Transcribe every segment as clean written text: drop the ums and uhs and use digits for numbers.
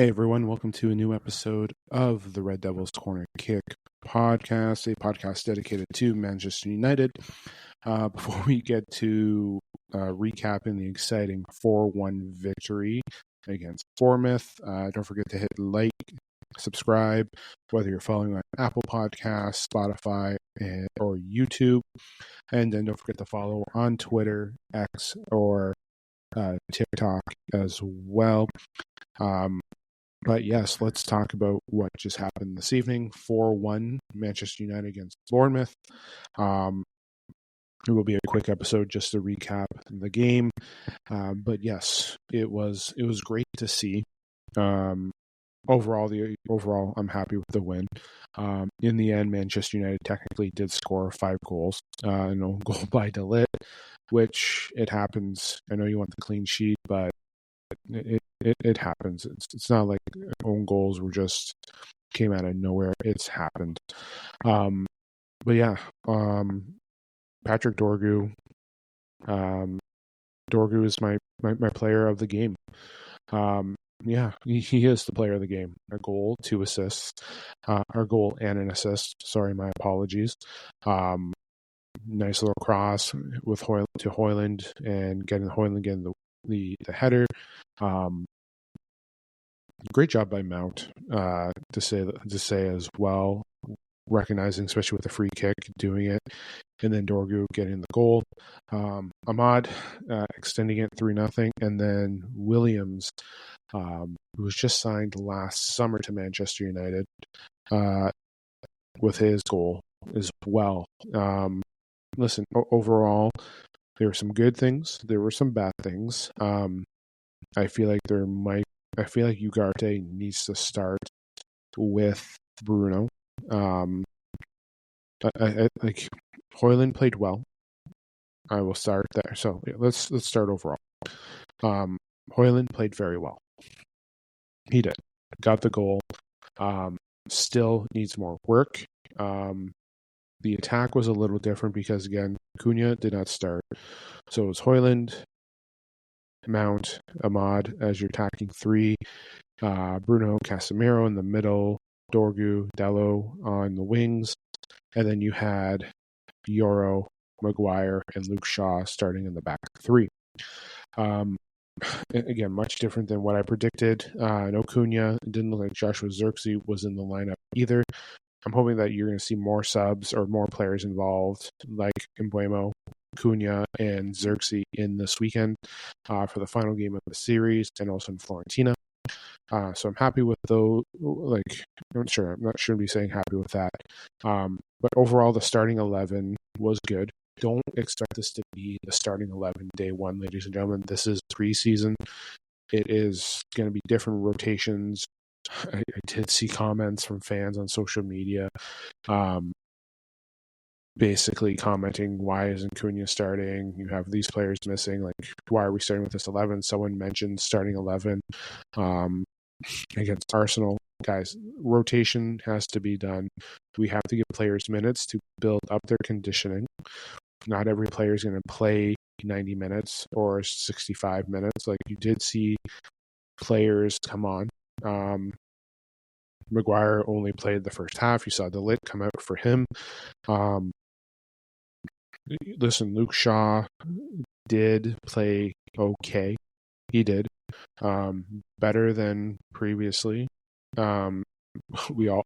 Hey everyone, welcome to a new episode of the Red Devils Corner Kick podcast, a podcast dedicated to Manchester United. Before we get to recapping the exciting 4-1 victory against Bournemouth, don't forget to hit like, subscribe, whether you're following on Apple Podcasts, Spotify, or YouTube. And then don't forget to follow on Twitter, X, or TikTok as well. But yes, let's talk about what just happened this evening. 4-1 Manchester United against Bournemouth. It will be a quick episode just to recap the game. But yes, it was great to see. Overall, I'm happy with the win. In the end, Manchester United technically did score 5 goals. No goal by De Ligt, which it happens. I know you want the clean sheet, but it happens. It's not like own goals were just came out of nowhere. It's happened. But yeah, Patrick Dorgu. Dorgu is my player of the game. Yeah, he is the player of the game. A goal, 2 assists, a goal and an assist. Sorry, my apologies. Nice little cross with Højlund and getting the header. Great job by Mount to say as well, recognizing, especially with the free kick, doing it, and then Dorgu getting the goal. Ahmad extending it 3-0, and then Williams, who was just signed last summer to Manchester United, with his goal as well. Listen, overall, there were some good things. There were some bad things. I feel like Ugarte needs to start with Bruno. I like Højlund played well. I will start there. So let's start overall. Højlund played very well. He did. Got the goal. Still needs more work. The attack was a little different because, again, Cunha did not start. So it was Højlund, Mount, Ahmad as your attacking 3, Bruno, Casemiro in the middle, Dorgu, Dalot on the wings, and then you had Yoro, Maguire, and Luke Shaw starting in the back 3. Again, much different than what I predicted. No Cunha. It didn't look like Joshua Zirkzee was in the lineup either. I'm hoping that you're going to see more subs or more players involved, like Mbeumo, Cunha, and Zirkzee in this weekend for the final game of the series, and also in Florentina. So I'm happy with those. I'm not sure to be saying happy with that. But overall, the starting 11 was good. Don't expect this to be the starting 11 day one, ladies and gentlemen. This is preseason. It is going to be different rotations. I did see comments from fans on social media basically commenting, why isn't Cunha starting? You have these players missing. Like, why are we starting with this 11? Someone mentioned starting 11 against Arsenal. Guys, rotation has to be done. We have to give players minutes to build up their conditioning. Not every player is going to play 90 minutes or 65 minutes. Like, you did see players come on. Maguire only played the first half. You saw De Ligt come out for him. Listen, Luke Shaw did play okay. He did. Better than previously. I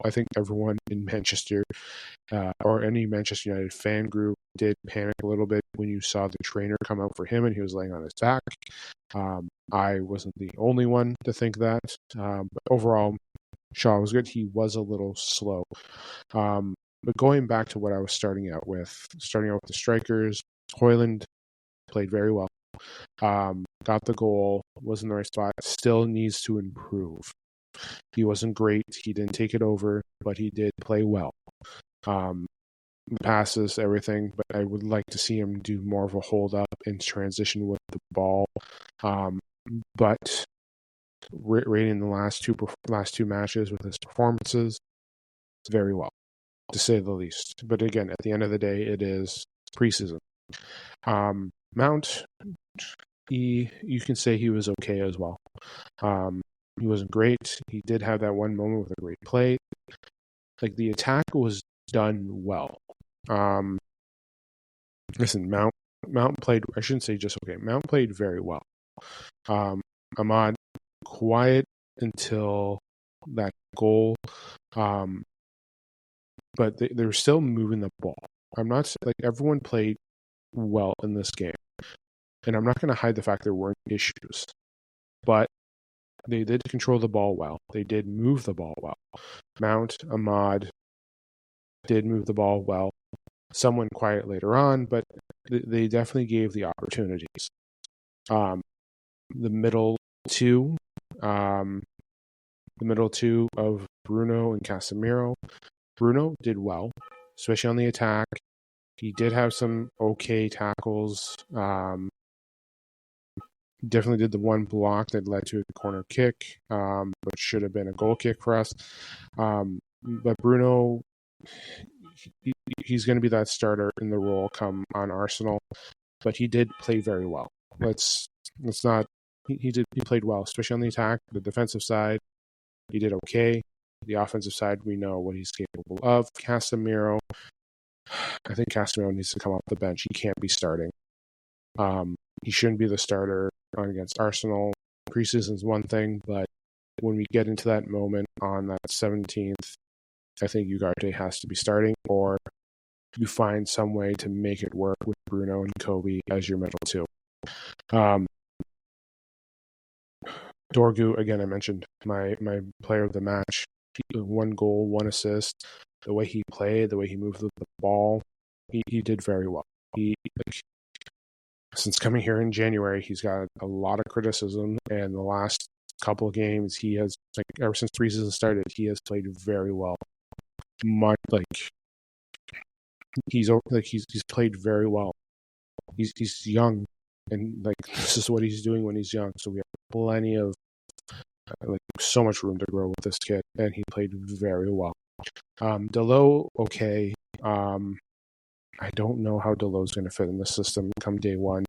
think everyone in Manchester or any Manchester United fan group did panic a little bit when you saw the trainer come out for him and he was laying on his back. I wasn't the only one to think that. But overall, Shaw was good. He was a little slow. But going back to what I was starting out with the strikers, Højlund played very well. Got the goal, was in the right spot, still needs to improve. He wasn't great. He didn't take it over, but he did play well. Passes, everything, but I would like to see him do more of a hold up and transition with the ball. But rating the last two matches with his performances, very well, to say the least. But again, at the end of the day, it is preseason. Mount, you can say he was okay as well. He wasn't great. He did have that one moment with a great play. Like, the attack was done well. Listen, Mount played, I shouldn't say just okay, Mount played very well. Ahmad, quiet until that goal. But they were still moving the ball. I'm not like everyone played well in this game, and I'm not going to hide the fact there weren't issues, but they did control the ball well. They did move the ball well. Mount, Ahmad did move the ball well. Some went quiet later on, but they definitely gave the opportunities. The middle two, of Bruno and Casemiro. Bruno did well, especially on the attack. He did have some okay tackles. Definitely did the one block that led to a corner kick, which should have been a goal kick for us. But Bruno, he's going to be that starter in the role come on Arsenal. But he did play very well. Let's not. He played well, especially on the attack. The defensive side, he did okay. The offensive side, we know what he's capable of. Casemiro, I think Casemiro needs to come off the bench. He can't be starting. He shouldn't be the starter against Arsenal. Preseason's one thing, but when we get into that moment on that 17th, I think Ugarte has to be starting, or you find some way to make it work with Bruno and Kobe as your middle two. Dorgu, again, I mentioned my player of the match. 1 goal, 1 assist. The way he played, the way he moved the ball, he did very well. Since coming here in January, he's got a lot of criticism, and the last couple of games, he has, like, ever since preseason started, he has played very well. He's played very well. He's young, and like this is what he's doing when he's young. So we have plenty of so much room to grow with this kid, and he played very well. Delo, okay. I don't know how Delo's going to fit in the system come day one,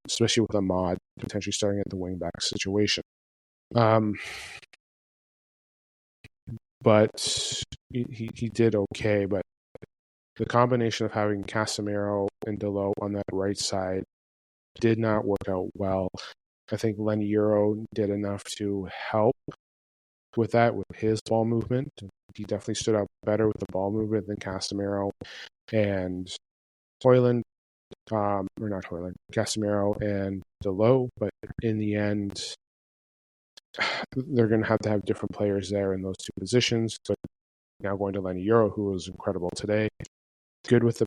especially with Ahmad potentially starting at the wingback situation. But he did okay. But the combination of having Casemiro and Delo on that right side did not work out well. I think Lenny Euro did enough to help with that, with his ball movement. He definitely stood out better with the ball movement than Casemiro and Hoyland, or not Hoyland, Casemiro and Delo. But in the end, they're going to have different players there in those two positions. But now going to Lenny Euro, who was incredible today. Good with the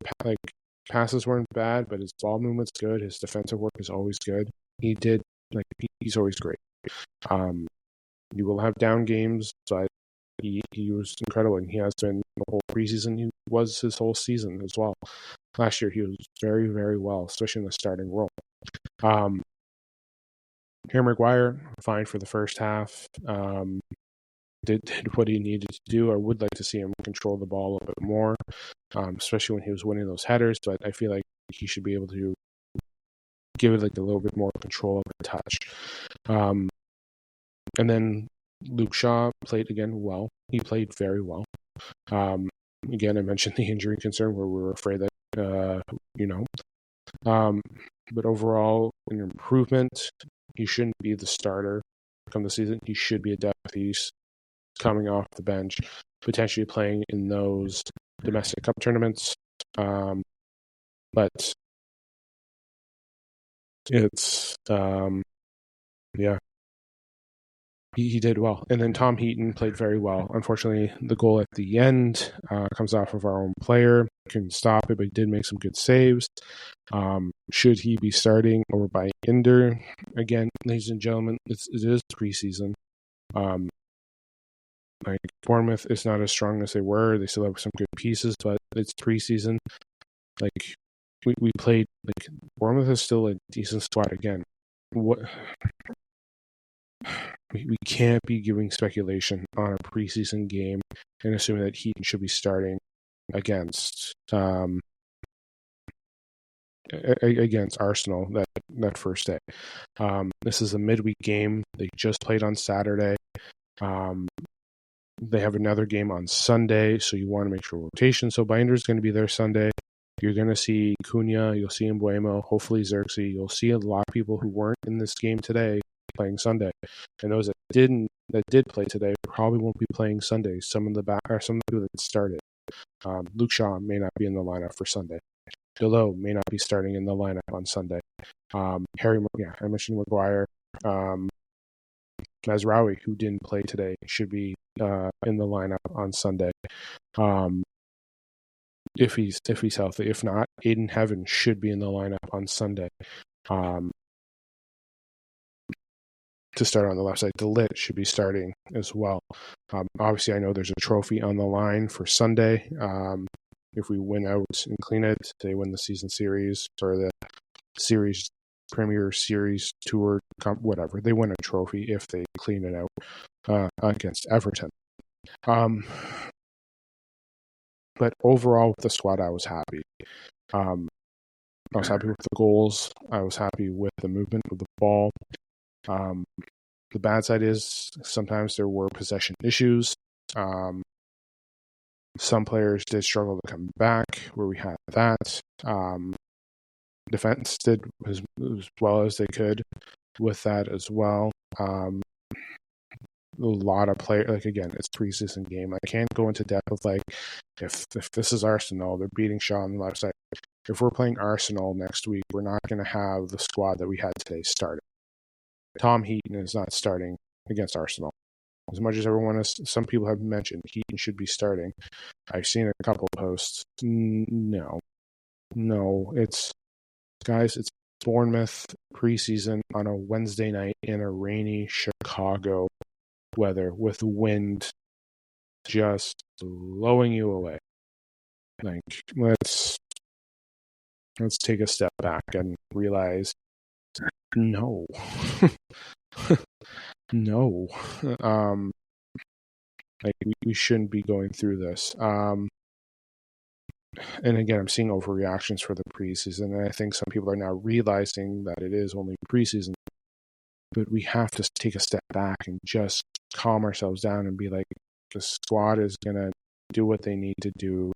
passes weren't bad, but his ball movement's good. His defensive work is always good. He's always great. You will have down games, but he was incredible, and he has been the whole preseason. He was his whole season as well. Last year, he was very, very well, especially in the starting role. Harry Maguire, fine for the first half. Did what he needed to do. I would like to see him control the ball a little bit more, especially when he was winning those headers. But I feel like he should be able to give it a little bit more control of the touch. And then Luke Shaw played again well. He played very well. Again, I mentioned the injury concern where we were afraid that, but overall, an improvement. He shouldn't be the starter come the season. He should be a depth piece coming off the bench, potentially playing in those domestic cup tournaments. But it's, yeah. He did well. And then Tom Heaton played very well. Unfortunately, the goal at the end comes off of our own player. Couldn't stop it, but he did make some good saves. Should he be starting over by Inder? Again, ladies and gentlemen, it is preseason. Bournemouth is not as strong as they were. They still have some good pieces, but it's preseason. We played, Bournemouth is still a decent squad again. We can't be giving speculation on a preseason game and assuming that Heaton should be starting against against Arsenal that first day. This is a midweek game. They just played on Saturday. They have another game on Sunday, so you want to make sure rotation. So Binder's going to be there Sunday. You're going to see Cunha, you'll see Mbuemo, hopefully Xerxes. You'll see a lot of people who weren't in this game today playing Sunday, and those that did play today probably won't be playing Sunday. Some of the people that started. Luke Shaw may not be in the lineup for Sunday. Delot may not be starting in the lineup on Sunday. I mentioned Maguire. Mazraoui, who didn't play today, should be in the lineup on Sunday. If he's healthy. If not, Aiden Heaven should be in the lineup on Sunday. To start on the left side, DeLitt should be starting as well. Obviously, I know there's a trophy on the line for Sunday. If we win out and clean it, they win the season series or the series Premier Series Tour, whatever. They win a trophy if they clean it out against Everton. But overall, with the squad, I was happy. I was happy with the goals. I was happy with the movement of the ball. The bad side is sometimes there were possession issues. Some players did struggle to come back where we had that. Defense did as well as they could with that as well. A lot of players, like, again, it's preseason game. I can't go into depth of, like, if this is Arsenal, they're beating Shaw on the left side. If we're playing Arsenal next week, we're not going to have the squad that we had today started. Tom Heaton is not starting against Arsenal. As much as some people have mentioned Heaton should be starting. I've seen a couple posts. No, it's Bournemouth preseason on a Wednesday night in a rainy Chicago weather with wind just blowing you away. Like, let's take a step back and realize, no. No. Like, we shouldn't be going through this. And again, I'm seeing overreactions for the preseason, and I think some people are now realizing that it is only preseason. But we have to take a step back and just calm ourselves down and be like, the squad is going to do what they need to do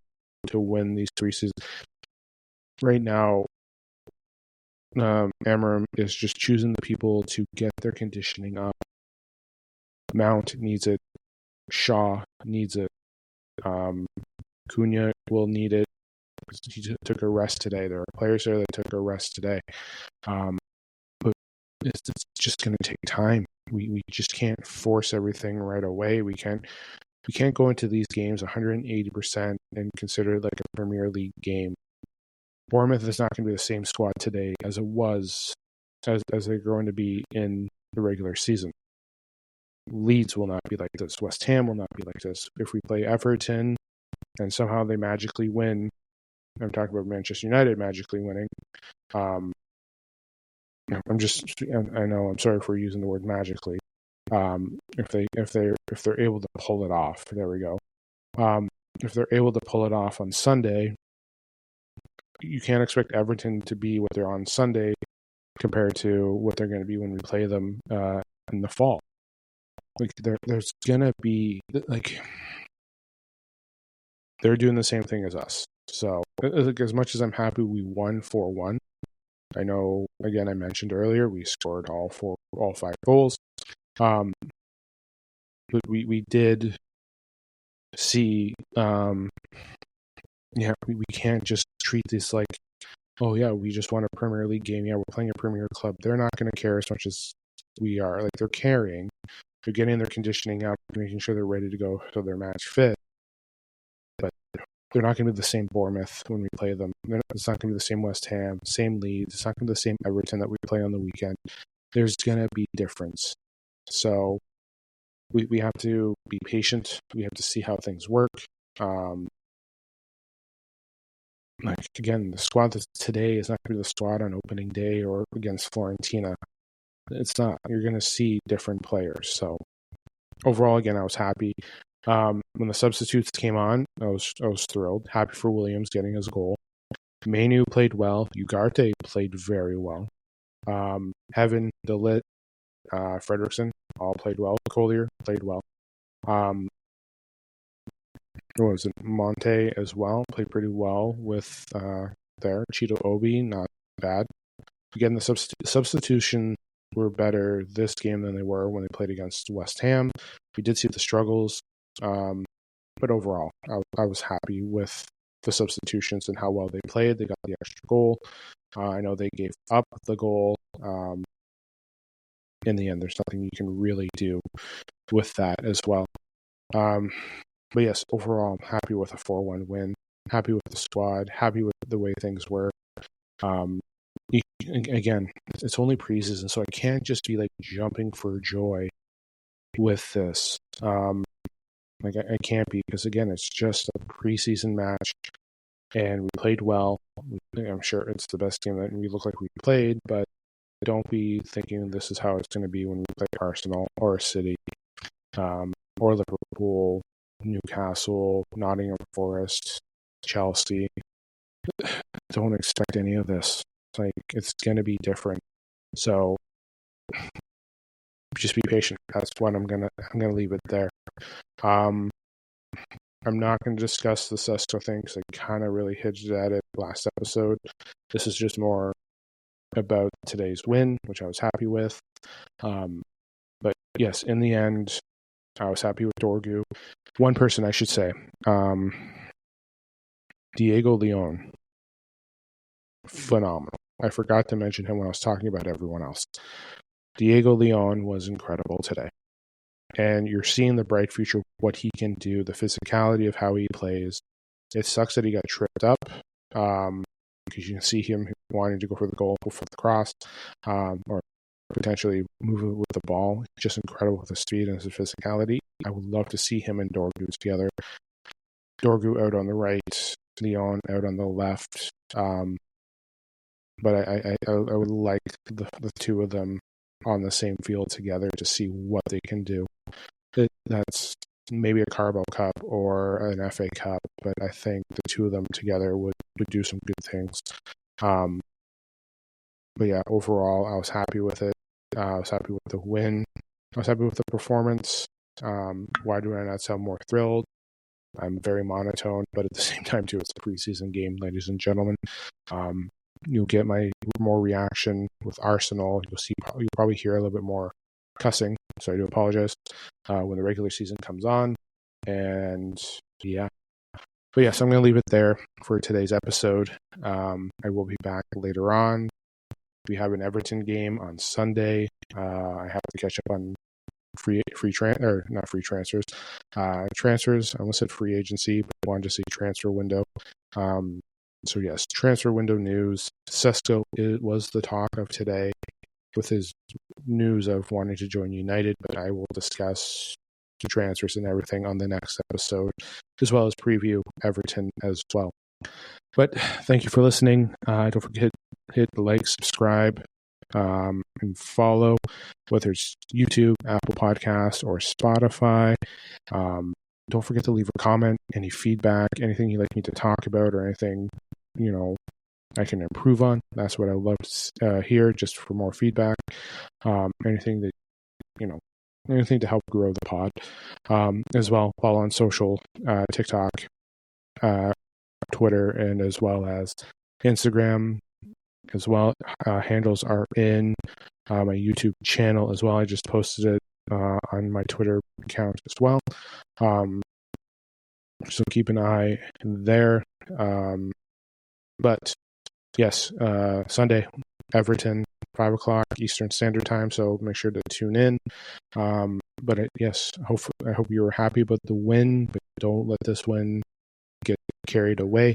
to win these preseasons. Right now, Amarim is just choosing the people to get their conditioning up. Mount needs it. Shaw needs it. Cunha will need it. He took a rest today. There are players there that took a rest today. But it's just going to take time. We just can't force everything right away. We can't go into these games 180% and consider it like a Premier League game. Bournemouth is not going to be the same squad today as it was as they're going to be in the regular season. Leeds will not be like this. West Ham will not be like this. If we play Everton and somehow they magically win, I'm talking about Manchester United magically winning. I know, I'm sorry for using the word magically. If they're able to pull it off, there we go. If they're able to pull it off on Sunday, you can't expect Everton to be what they're on Sunday compared to what they're going to be when we play them in the fall. Like, there's going to be, like, they're doing the same thing as us. So, like, as much as I'm happy we won 4-1, I know, again, I mentioned earlier, we scored all 5 goals. But we did see, we can't just treat this like, oh yeah, we just won a Premier League game. Yeah, we're playing a Premier club. They're not going to care as much as we are. Like, they're caring. They're getting their conditioning out, making sure they're ready to go so they're match fit. But they're not going to be the same Bournemouth when we play them. It's not going to be the same West Ham, same Leeds. It's not going to be the same Everton that we play on the weekend. There's going to be difference. So we have to be patient. We have to see how things work. Like, again, the squad that's today is not going to be the squad on opening day or against Fiorentina. It's not. You're going to see different players. So overall, again, I was happy. When the substitutes came on, I was thrilled. Happy for Williams getting his goal. Manu played well. Ugarte played very well. Heaven, DeLitt, Fredrickson all played well. Collier played well. What was it? Monte as well played pretty well with there. Cheeto Obi, not bad. Again, the substitution were better this game than they were when they played against West Ham. We did see the struggles, but overall, I was happy with the substitutions and how well they played. They got the extra goal. I know they gave up the goal. In the end, there's nothing you can really do with that as well. But yes, overall, I'm happy with a 4-1 win. Happy with the squad. Happy with the way things were. Again, it's only preseason, so I can't just be like jumping for joy with this. I can't be, because again, it's just a preseason match, and we played well. I'm sure it's the best game that we look like we played, but don't be thinking this is how it's going to be when we play Arsenal or City, or Liverpool, Newcastle, Nottingham Forest, Chelsea. Don't expect any of this. It's going to be different. So just be patient. That's what I'm gonna leave it there. I'm not going to discuss the Sesto thing because I kind of really hinted at it last episode. This is just more about today's win, which I was happy with. But yes, in the end, I was happy with Dorgu. One person I should say, Diego Leon, phenomenal. I forgot to mention him when I was talking about everyone else. Diego Leon was incredible today. And you're seeing the bright future, what he can do, the physicality of how he plays. It sucks that he got tripped up, because you can see him wanting to go for the goal, go for the cross, or potentially move with the ball. Just incredible with his speed and his physicality. I would love to see him and Dorgu together. Dorgu out on the right, Leon out on the left. But I would like the two of them on the same field together to see what they can do. That's maybe a Carabao Cup or an FA Cup, but I think the two of them together would do some good things. But yeah, overall, I was happy with it. I was happy with the win. I was happy with the performance. Why do I not sound more thrilled? I'm very monotone, but at the same time, too, it's a preseason game, ladies and gentlemen. You'll get my more reaction with Arsenal. You'll probably hear a little bit more cussing, so I do apologize when the regular season comes on. And yeah, but yes, I'm going to leave it there for today's episode. I will be back later on. We have an Everton game on Sunday. I have to catch up on transfers. I almost said free agency, but I wanted to say transfer window. So yes, transfer window news. Sesko was the talk of today with his news of wanting to join United, but I will discuss the transfers and everything on the next episode, as well as preview Everton as well. But thank you for listening. Don't forget hit like, subscribe, and follow, whether it's YouTube, Apple Podcasts, or Spotify. Don't forget to leave a comment, any feedback, anything you'd like me to talk about, or anything I can improve on. That's what I love to hear, just for more feedback. Anything that anything to help grow the pod. As well, follow on social, TikTok, Twitter, and as well as Instagram. As well, handles are in my YouTube channel as well. I just posted it on my Twitter account as well. So keep an eye there. But yes, Sunday, Everton, 5 o'clock Eastern Standard Time. So make sure to tune in. But yes, I hope you were happy about the win, but don't let this win get carried away.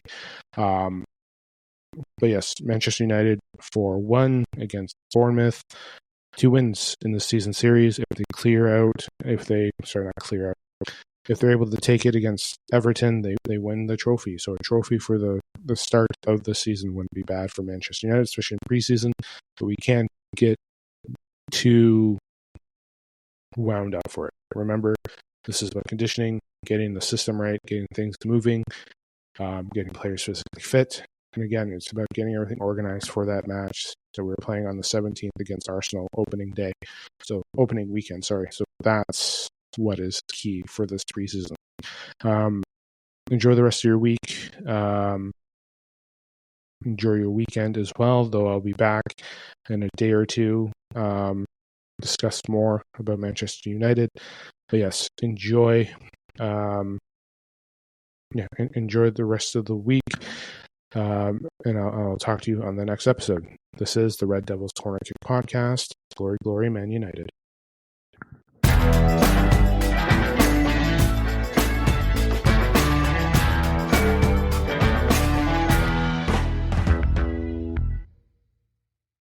But yes, Manchester United 4-1 against Bournemouth. 2 wins in the season series. If they're able to take it against Everton, they win the trophy. So a trophy for the start of the season wouldn't be bad for Manchester United, especially in preseason. But we can't get too wound up for it. Remember, this is about conditioning, getting the system right, getting things moving, getting players physically fit. And again, it's about getting everything organized for that match. So we're playing on the 17th against Arsenal opening weekend. So that's what is key for this preseason. Enjoy the rest of your week. Enjoy your weekend as well, though I'll be back in a day or two, discuss more about Manchester United. But yes, enjoy the rest of the week. And I'll talk to you on the next episode. This is the Red Devils Corner Kick Podcast. Glory, glory, Man United.